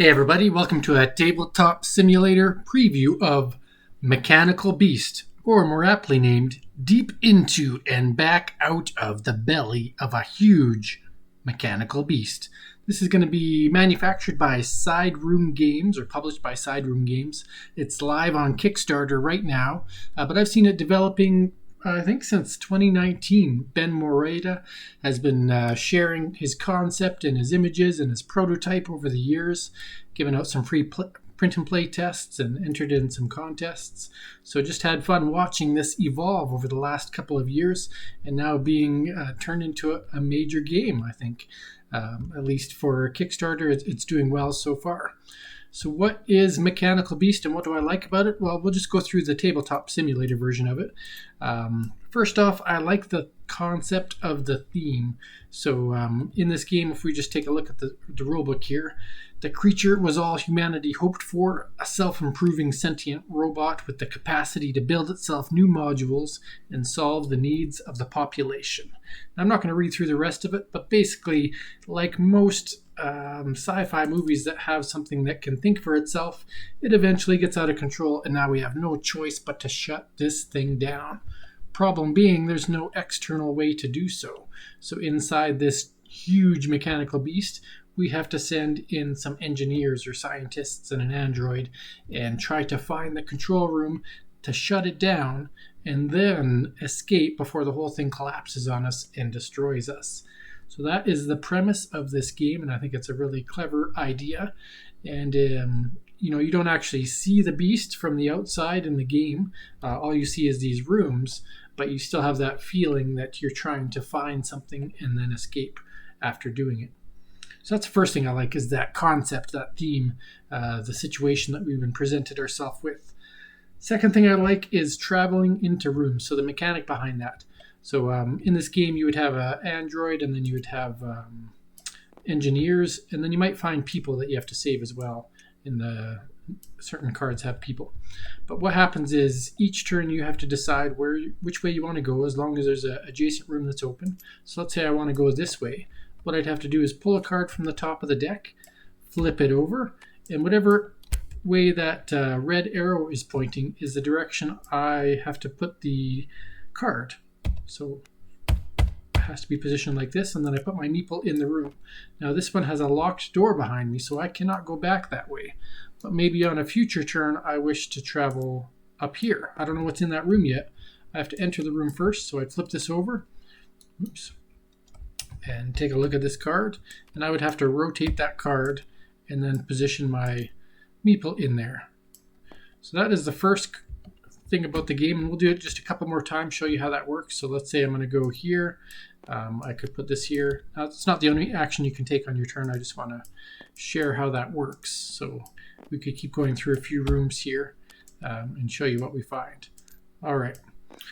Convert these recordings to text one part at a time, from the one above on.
Hey everybody, welcome to a Tabletop Simulator preview of Mechanical Beast, or more aptly named, Deep Into and Back Out of the Belly of a Huge Mechanical Beast. This is going to be manufactured by Side Room Games, or published by Side Room Games. It's live on Kickstarter right now, but I've seen it developing I think since 2019. Ben Moreta has been sharing his concept and his images and his prototype over the years, giving out some free print and play tests and entered in some contests. So just had fun watching this evolve over the last couple of years and now being turned into a major game, I think. At least for Kickstarter, it's doing well so far. So what is Mechanical Beast and what do I like about it? Well, we'll just go through the Tabletop Simulator version of it. First off, I like the concept of the theme. So in this game, if we just take a look at the rulebook here, the creature was all humanity hoped for, a self-improving sentient robot with the capacity to build itself new modules and solve the needs of the population. Now, I'm not going to read through the rest of it, but basically, like most sci-fi movies that have something that can think for itself, it eventually gets out of control, and now we have no choice but to shut this thing down. Problem being, there's no external way to do so. So inside this huge mechanical beast, we have to send in some engineers or scientists and an android and try to find the control room to shut it down and then escape before the whole thing collapses on us and destroys us. So that is the premise of this game, and I think it's a really clever idea. And you don't actually see the beast from the outside in the game. All you see is these rooms, but you still have that feeling that you're trying to find something and then escape after doing it. So that's the first thing I like, is that concept, that theme, the situation that we've been presented ourselves with. Second thing I like is traveling into rooms, so the mechanic behind that. So in this game, you would have an android, and then you would have engineers, and then you might find people that you have to save as well. In the certain cards have people. But what happens is each turn you have to decide which way you want to go, as long as there's an adjacent room that's open. So let's say I want to go this way. What I'd have to do is pull a card from the top of the deck, flip it over, and whatever way that red arrow is pointing is the direction I have to put the card. So it has to be positioned like this, and then I put my meeple in the room. Now this one has a locked door behind me, so I cannot go back that way. But maybe on a future turn, I wish to travel up here. I don't know what's in that room yet. I have to enter the room first, so I'd flip this over. Oops. And take a look at this card, and I would have to rotate that card and then position my meeple in there. So that is the first thing about the game, and we'll do it just a couple more times, show you how that works. So let's say I'm going to go here. I could put this here. Now, it's not the only action you can take on your turn. I just want to share how that works. So we could keep going through a few rooms here and show you what we find. All right.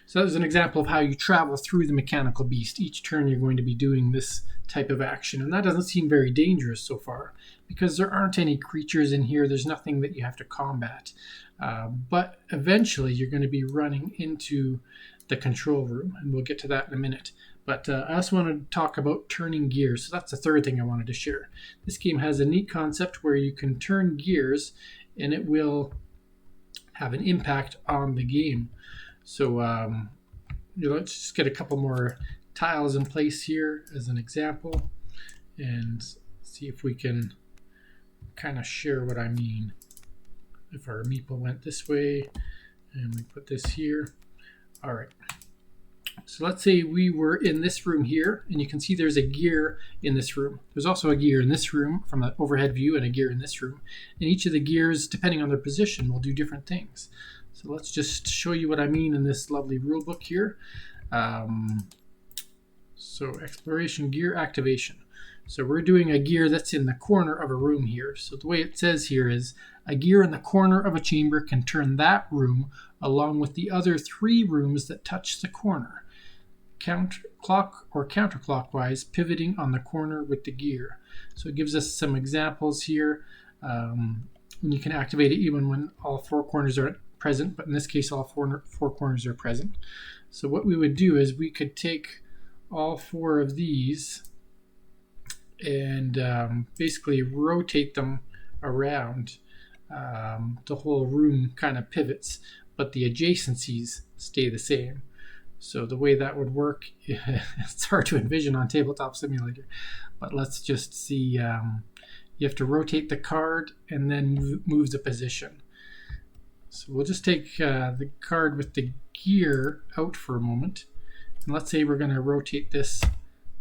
So that was an example of how you travel through the mechanical beast. Each turn you're going to be doing this type of action, and that doesn't seem very dangerous so far because there aren't any creatures in here. There's nothing that you have to combat. But eventually you're going to be running into the control room, and we'll get to that in a minute. But I also want to talk about turning gears. So that's the third thing I wanted to share. This game has a neat concept where you can turn gears and it will have an impact on the game. So let's just get a couple more tiles in place here as an example and see if we can kind of share what I mean. If our meeple went this way and we put this here. All right. So let's say we were in this room here, and you can see there's a gear in this room. There's also a gear in this room from the overhead view and a gear in this room. And each of the gears, depending on their position, will do different things. So let's just show you what I mean in this lovely rule book here. So exploration gear activation. So we're doing a gear that's in the corner of a room here. So the way it says here is a gear in the corner of a chamber can turn that room along with the other 3 rooms that touch the corner, counterclockwise, pivoting on the corner with the gear. So it gives us some examples here. And you can activate it even when all 4 corners are present, but in this case all 4 corners are present. So what we would do is we could take all 4 of these and basically rotate them around, the whole room kind of pivots, but the adjacencies stay the same. So the way that would work, it's hard to envision on Tabletop Simulator, but let's just see. You have to rotate the card and then move the position. So we'll just take the card with the gear out for a moment. And let's say we're going to rotate this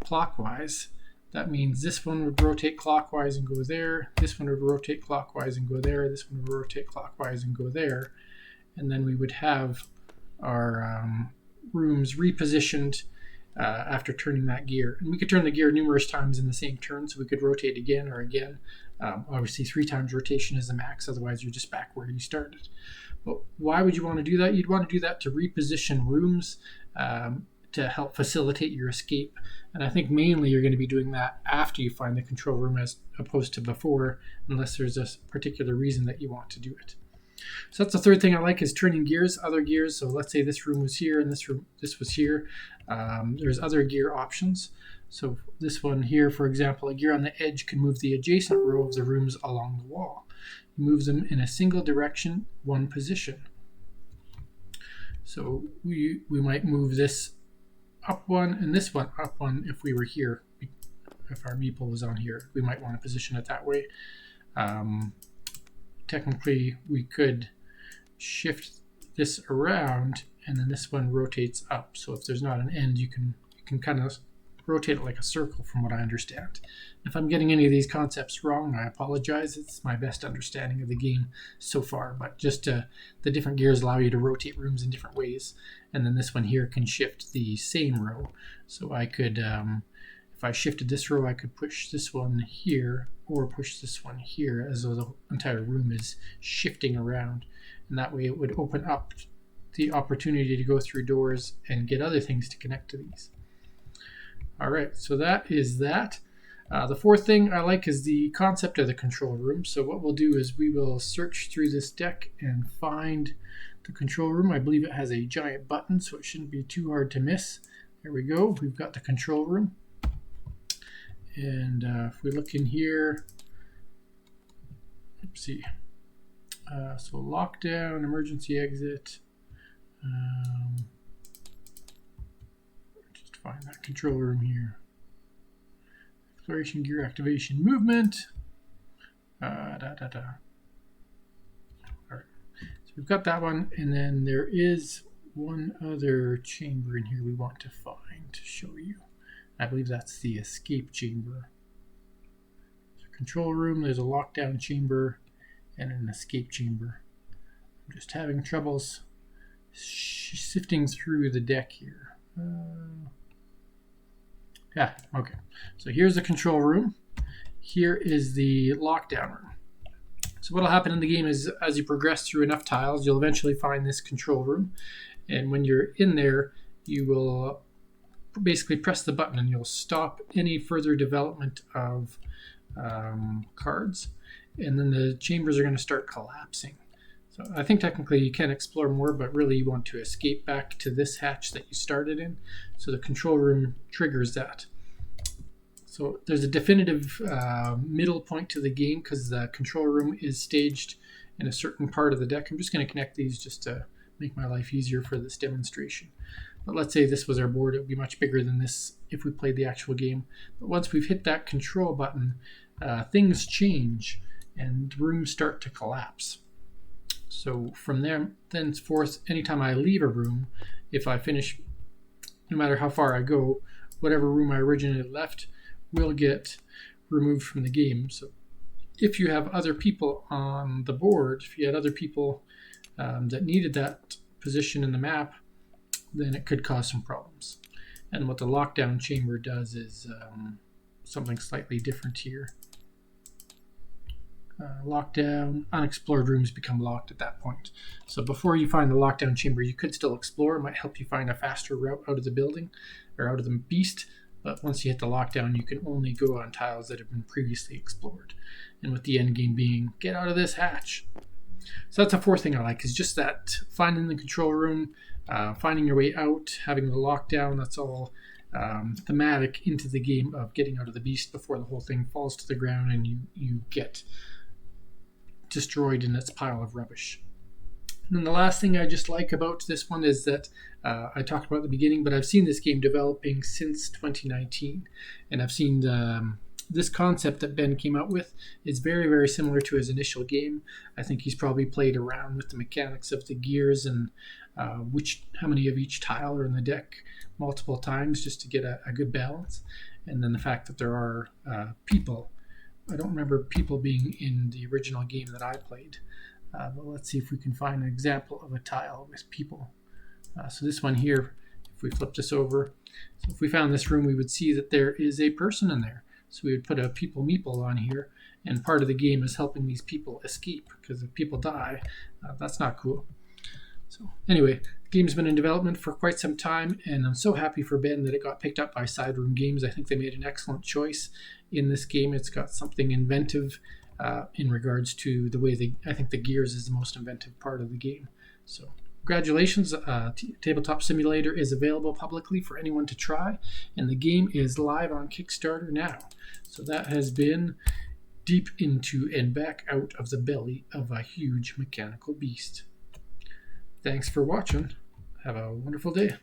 clockwise. That means this one would rotate clockwise and go there. This one would rotate clockwise and go there. This one would rotate clockwise and go there. And then we would have our rooms repositioned after turning that gear. And we could turn the gear numerous times in the same turn, so we could rotate again or again. Obviously 3 times rotation is the max, otherwise you're just back where you started. But why would you want to do that? You'd want to do that to reposition rooms to help facilitate your escape. And I think mainly you're going to be doing that after you find the control room as opposed to before, unless there's a particular reason that you want to do it. So that's the third thing I like, is turning gears, other gears. So let's say this room was here and this was here. There's other gear options. So this one here, for example, a gear on the edge can move the adjacent row of the rooms along the wall. It moves them in a single direction, one position. So we might move this up one and this one up one if we were here. If our meeple was on here, we might want to position it that way. Technically, we could shift this around and then this one rotates up. So if there's not an end, you can kind of rotate it like a circle from what I understand. If I'm getting any of these concepts wrong, I apologize. It's my best understanding of the game so far, but just the different gears allow you to rotate rooms in different ways. And then this one here can shift the same row. So I could, if I shifted this row, I could push this one here or push this one here, as though the entire room is shifting around. And that way it would open up the opportunity to go through doors and get other things to connect to these. All right, so that is that. The fourth thing I like is the concept of the control room. So what we'll do is we will search through this deck and find the control room. I believe it has a giant button, so it shouldn't be too hard to miss. There we go. We've got the control room. And if we look in here, let's see. So lockdown, emergency exit. Just find that control room here. Exploration, gear activation, movement. All right. So we've got that one, and then there is one other chamber in here we want to find to show you. I believe that's the escape chamber. So control room, there's a lockdown chamber and an escape chamber. I'm just having troubles sifting through the deck here. Yeah, okay. So here's the control room. Here is the lockdown room. So what will happen in the game is, as you progress through enough tiles, you'll eventually find this control room. And when you're in there, you will basically press the button and you'll stop any further development of cards. And then the chambers are going to start collapsing. So I think technically you can explore more, but really you want to escape back to this hatch that you started in. So the control room triggers that. So there's a definitive middle point to the game because the control room is staged in a certain part of the deck. I'm just going to connect these just to make my life easier for this demonstration. But let's say this was our board. It would be much bigger than this if we played the actual game. But once we've hit that control button, things change and rooms start to collapse. So from there, thenceforth, anytime I leave a room, if I finish, no matter how far I go, whatever room I originally left will get removed from the game. So if you have other people on the board, if you had other people that needed that position in the map, then it could cause some problems. And what the lockdown chamber does is something slightly different here. Lockdown, unexplored rooms become locked at that point. So before you find the lockdown chamber, you could still explore. It might help you find a faster route out of the building or out of the beast. But once you hit the lockdown, you can only go on tiles that have been previously explored. And with the end game being, get out of this hatch. So that's the fourth thing I like, is just that finding the control room, finding your way out, having the lockdown. That's all thematic into the game of getting out of the beast before the whole thing falls to the ground and you get destroyed in its pile of rubbish. And then the last thing I just like about this one is that I talked about at the beginning, but I've seen this game developing since 2019, and I've seen this concept that Ben came out with is very, very similar to his initial game. I think he's probably played around with the mechanics of the gears and how many of each tile are in the deck multiple times just to get a good balance. And then the fact that there are people. I don't remember people being in the original game that I played. But let's see if we can find an example of a tile with people. So this one here, if we flip this over, so if we found this room, we would see that there is a person in there. So we would put a people meeple on here, and part of the game is helping these people escape, because if people die, that's not cool. So anyway, the game's been in development for quite some time, and I'm so happy for Ben that it got picked up by Side Room Games. I think they made an excellent choice in this game. It's got something inventive in regards to the way I think the gears is the most inventive part of the game. So congratulations. Tabletop Simulator is available publicly for anyone to try, and the game is live on Kickstarter now. So that has been Deep Into and Back Out of the Belly of a Huge Mechanical Beast. Thanks for watching. Have a wonderful day.